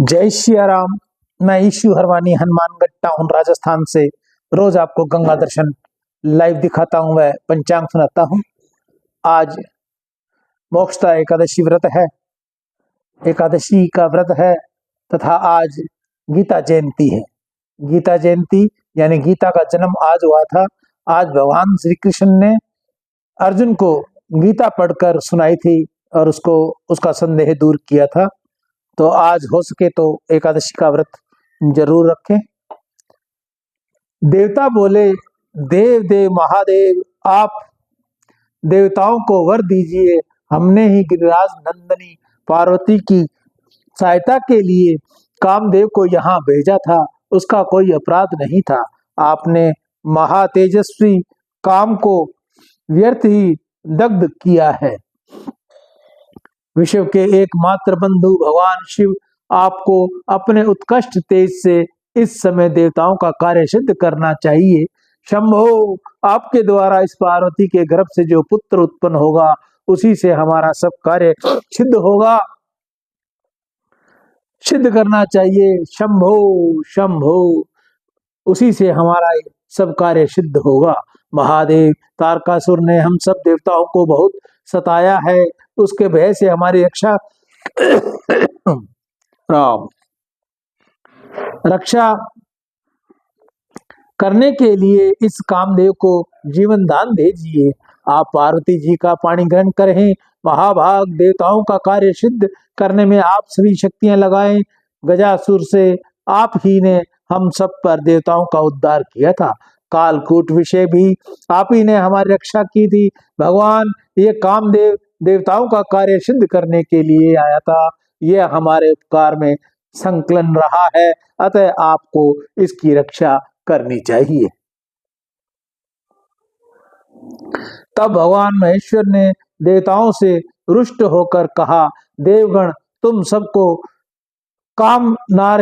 जय सिया राम। मैं issue Harwani Hanumangarh town Rajasthan से रोज आपको गंगा दर्शन लाइव दिखाता हूं, वह पंचांग सुनाता हूं। आज मोक्षदा एकादशी व्रत है, एकादशी का व्रत है तथा आज गीता जयंती है। गीता जयंती यानी गीता का जन्म आज हुआ था। आज भगवान श्री कृष्ण ने अर्जुन को गीता पढ़कर सुनाई थी और उसको उसका संदेह दूर किया था। तो आज हो सके तो एकादशी का व्रत जरूर रखें। देवता बोले, देव देव महादेव, आप देवताओं को वर दीजिए। हमने ही गिरिराज नंदनी पार्वती की सहायता के लिए कामदेव को यहाँ भेजा था, उसका कोई अपराध नहीं था। आपने महातेजस्वी काम को व्यर्थ ही दग्ध किया है। विश्व के एकमात्र बंधु भगवान शिव आपको अपने उत्कृष्ट तेज से इस समय देवताओं का कार्य सिद्ध करना चाहिए। शंभो, आपके द्वारा इस पार्वती के गर्भ से जो पुत्र उत्पन्न होगा उसी से हमारा सब कार्य सिद्ध होगा, सिद्ध करना चाहिए। शंभो शंभो, उसी से हमारा सब कार्य सिद्ध होगा। महादेव, तारकासुर ने हम सब देवताओं को बहुत सताया है, उसके भय से हमारी रक्षा करने के लिए इस कामदेव को जीवन दान दीजिए। आप पार्वती जी का पाणी ग्रहण करें। महाभाग, देवताओं का कार्य सिद्ध करने में आप सभी शक्तियां लगाएं। गजासुर से आप ही ने हम सब पर देवताओं का उद्धार किया था। कालकूट विषय भी आप ही ने हमारी रक्षा की थी। भगवान, ये कामदेव देवताओं का कार्य सिद्ध करने के लिए आया था, यह हमारे उपकार में संकलन रहा है, अतः आपको इसकी रक्षा करनी चाहिए। तब भगवान महेश्वर ने देवताओं से रुष्ट होकर कहा, देवगण, तुम सबको कामना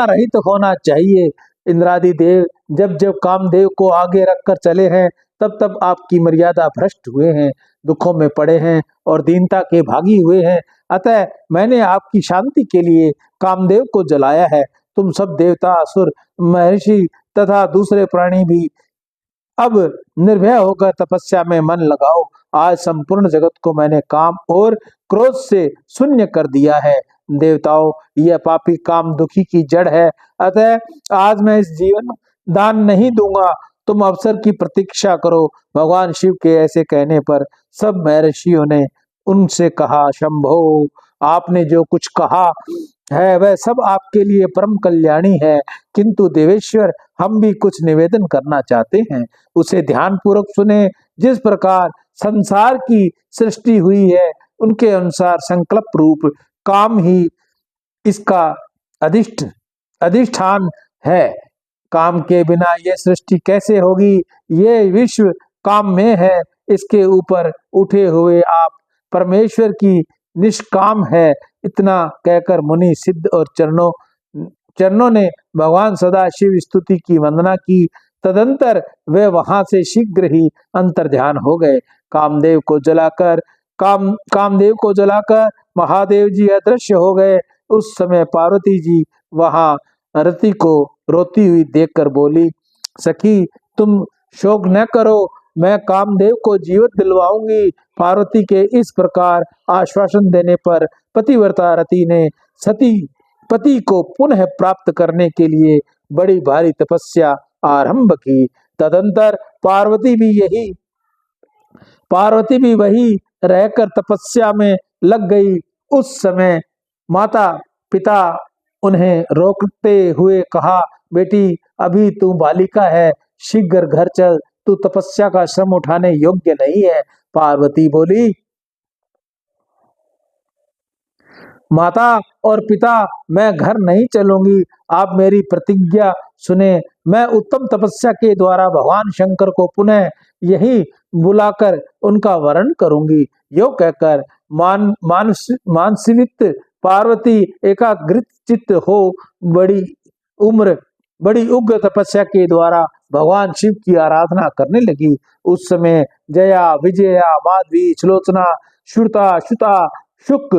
रहित होना चाहिए। इंद्रादि देव जब जब कामदेव को आगे रखकर चले हैं, तब तब आपकी मर्यादा भ्रष्ट हुए हैं, दुखों में पड़े हैं और दीनता के भागी हुए हैं। अतः मैंने आपकी शांति के लिए कामदेव को जलाया है। तुम सब देवता, असुर, महर्षि तथा दूसरे प्राणी भी अब निर्भय होकर तपस्या में मन लगाओ। आज संपूर्ण जगत को मैंने काम और क्रोध से शून्य कर दिया है। देवताओं, यह पापी काम दुखी की जड़ है, अतः आज मैं इस जीवन दान नहीं दूंगा, तुम अवसर की प्रतीक्षा करो। भगवान शिव के ऐसे कहने पर सब महर्षियों ने उनसे कहा, शंभो, आपने जो कुछ कहा है वह सब आपके लिए परम कल्याणी है, किंतु देवेश्वर, हम भी कुछ निवेदन करना चाहते हैं, उसे ध्यान पूर्वक सुने। जिस प्रकार संसार की सृष्टि हुई है, उनके अनुसार संकल्प रूप काम ही इसका अधिष्ठान है। काम के बिना यह सृष्टि कैसे होगी? ये विश्व काम में है, इसके ऊपर उठे हुए आप परमेश्वर की निष्काम है। इतना कहकर मुनि सिद्ध और चरणों ने भगवान सदाशिव स्तुति की वंदना की। तदंतर वे वहां से शीघ्र ही अंतर्ध्यान हो गए। कामदेव को जलाकर महादेव जी अदृश्य हो गए। उस समय पार्वती जी वहां रति को रोती हुई देखकर बोली, सखी, तुम शोक न करो, मैं कामदेव को जीवित दिलवाऊंगी। पार्वती के इस प्रकार आश्वासन देने पर पतिव्रता रति ने सती पति को पुनः प्राप्त करने के लिए बड़ी भारी तपस्या आरंभ की। तदंतर पार्वती भी वही रहकर तपस्या में लग गई। उस समय माता पिता उन्हें रोकते हुए कहा, बेटी, अभी तू बालिका है, शीघ्र घर चल, तू तपस्या का श्रम उठाने योग्य नहीं है। पार्वती बोली, माता और पिता, मैं घर नहीं चलूंगी, आप मेरी प्रतिज्ञा सुने। मैं उत्तम तपस्या के द्वारा भगवान शंकर को पुनः यही बुलाकर उनका वरण करूंगी। यो कहकर मानसिवित पार्वती एकाग्रचित चित्त हो बड़ी उग्र तपस्या के द्वारा भगवान शिव की आराधना करने लगी। उस समय जया, विजया, माधवी, सुलोचना, श्रुता, शुता, शुक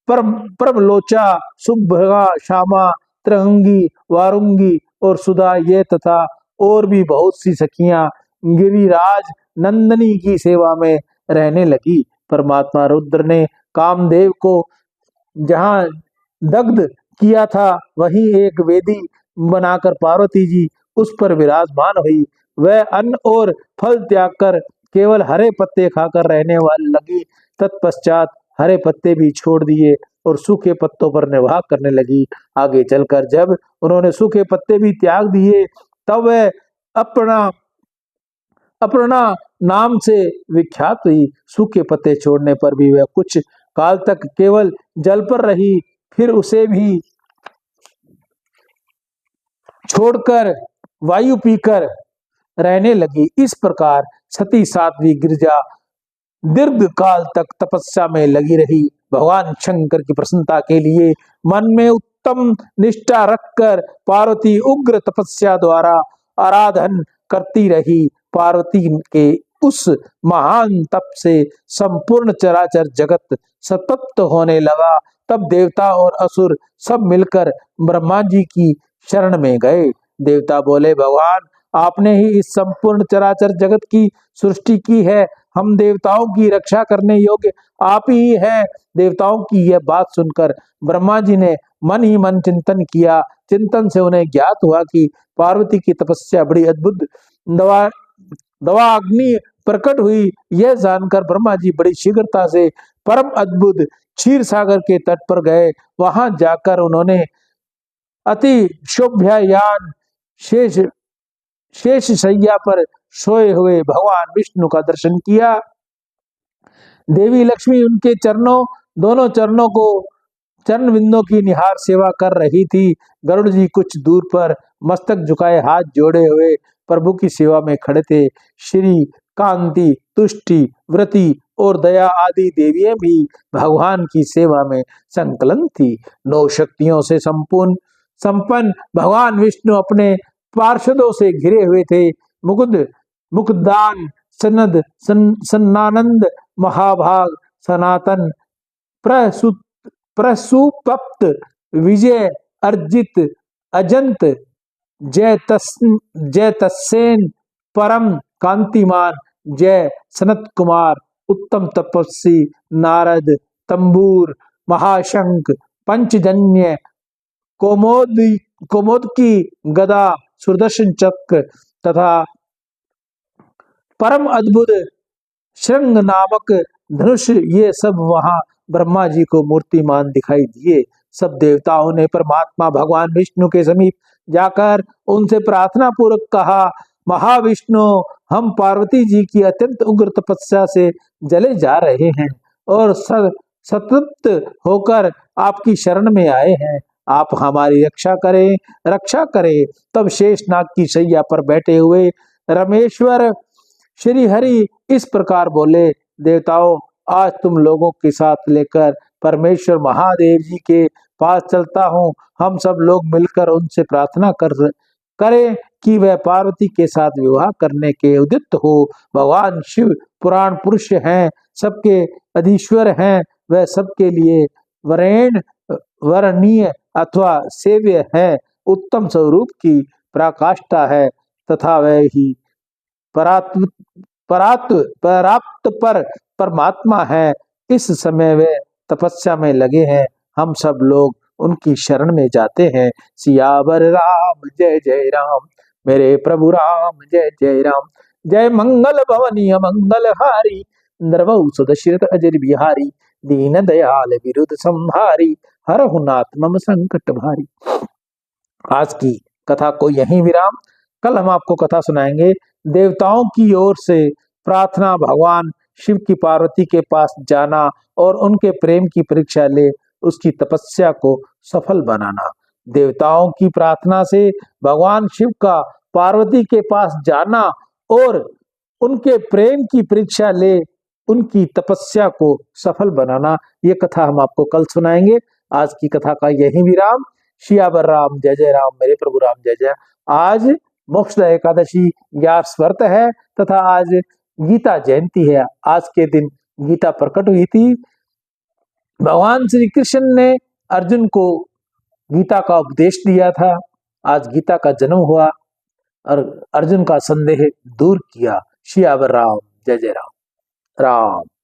परमलोचा, सुभगा, श्यामा, त्रिअंगी, वारुंगी और सुधा ये तथा और भी बहुत सी सखियां गिरिराज नंदनी की सेवा में रहने लगी। परमात्मा रुद्र ने कामदेव को जहाँ दग्ध किया था वहीं एक वेदी बनाकर पार्वती जी उस पर विराजमान हुई। वह अन्न और फल त्याग कर केवल हरे पत्ते खाकर रहने वाली लगी। तत्पश्चात हरे पत्ते भी छोड़ दिए और सूखे पत्तों पर निर्वाह करने लगी। आगे चलकर जब उन्होंने सूखे पत्ते भी त्याग दिए तब वह अपना अपना नाम से विख्यात हुई। सूखे पत्ते छोड़ने पर भी वह कुछ काल तक केवल जल पर रही, फिर उसे भी छोड़कर वायु पीकर रहने लगी। इस प्रकार सती साध्वी गिरिजा दीर्घ काल तक तपस्या में लगी रही। भगवान शंकर की प्रसन्नता के लिए मन में उत्तम निष्ठा रखकर पार्वती उग्र तपस्या द्वारा आराधन करती रही। पार्वती के उस महान तप से संपूर्ण चराचर जगत सतप्त होने लगा। तब देवता और असुर सब मिलकर ब्रह्मा जी की शरण में गए। देवता बोले, भगवान आपने ही इस संपूर्ण चराचर जगत की सृष्टि की है, हम देवताओं की रक्षा करने योग्य आप ही हैं। देवताओं की यह बात सुनकर ब्रह्मा जी ने मन ही मन चिंतन किया। चिंतन से उन्हें ज्ञात हुआ कि पार्वती की तपस्या बड़ी अद्भुत दवा अग्नि प्रकट हुई। यह जानकर ब्रह्मा जी बड़ी शीघ्रता से परम अद्भुत क्षीर सागर के तट पर गए। वहां जाकर उन्होंने अति शोभयायान शेष शैया पर सोए हुए भगवान विष्णु का दर्शन किया। देवी लक्ष्मी उनके दोनों चरण बिंदों की निहार सेवा कर रही थी। गरुड़ जी कुछ दूर पर मस्तक झुकाए हाथ जोड़े हुए प्रभु की सेवा में खड़े थे। श्री कांति, तुष्टि, व्रति और दया आदि देवियां भी भगवान की सेवा में संकलन थी। 9 शक्तियों से संपन्न भगवान विष्णु अपने पार्षदों से घिरे हुए थे। मुकुदान, सनद, सन्नानंद, महाभाग, सनातन, प्रसुप्त, विजय, अर्जित, अजंत, जयतसेन, परम कांतिमान, जय सनत कुमार, उत्तम तपस्वी, नारद, तंबूर, महाशंख, पंचजन्य, कोमोद की गदा, सुदर्शन चक्र तथा परम अद्भुत श्रृंग नामक धनुष, ये सब वहां ब्रह्मा जी को मूर्तिमान दिखाई दिए। सब देवताओं ने परमात्मा भगवान विष्णु के समीप जाकर उनसे प्रार्थना पूर्वक कहा, महाविष्णु, हम पार्वती जी की अत्यंत उग्र तपस्या से जले जा रहे हैं और संतृप्त होकर आपकी शरण में आए हैं। आप हमारी रक्षा करें। तब शेषनाग की शैया पर बैठे हुए रमेश्वर श्री हरि इस प्रकार बोले, देवताओं, आज तुम लोगों के साथ लेकर परमेश्वर महादेव जी के पास चलता हूँ। हम सब लोग मिलकर उनसे प्रार्थना करें कि वह पार्वती के साथ विवाह करने के उद्युक्त हो। भगवान शिव पुराण पुरुष हैं, सबके अधीश्वर हैं, वह सबके लिए वरणीय अथवा सेव्य है, उत्तम स्वरूप की पराकाष्ठा है तथा वह ही परात्पर परमात्मा है। इस समय वे तपस्या में लगे हैं, हम सब लोग उनकी शरण में जाते हैं। सियावर राम जय जय राम, मेरे प्रभु राम जय जय राम। जय मंगल भवनीय मंगल हारी, नरवऊ दशरथ अजर बिहारी। दीन दयाल विरुद्ध संहारी, हरहु नाथ मम संकट भारी। आज की कथा को यहीं विराम। कल हम आपको कथा सुनाएंगे देवताओं की ओर से प्रार्थना, भगवान शिव की पार्वती के पास जाना और उनके प्रेम की परीक्षा ले उसकी तपस्या को सफल बनाना। देवताओं की प्रार्थना से भगवान शिव का पार्वती के पास जाना और उनके प्रेम की परीक्षा ले उनकी तपस्या को सफल बनाना, ये कथा हम आपको कल सुनाएंगे। आज की कथा का यही विराम। सियावर राम जय जय राम, मेरे प्रभु राम जय जय। आज मोक्षदा एकादशी 11 व्रत है तथा आज गीता जयंती है। आज के दिन गीता प्रकट हुई थी। भगवान श्री कृष्ण ने अर्जुन को गीता का उपदेश दिया था। आज गीता का जन्म हुआ और अर्जुन का संदेह दूर किया। सियावर राम, जय जय राम। राम।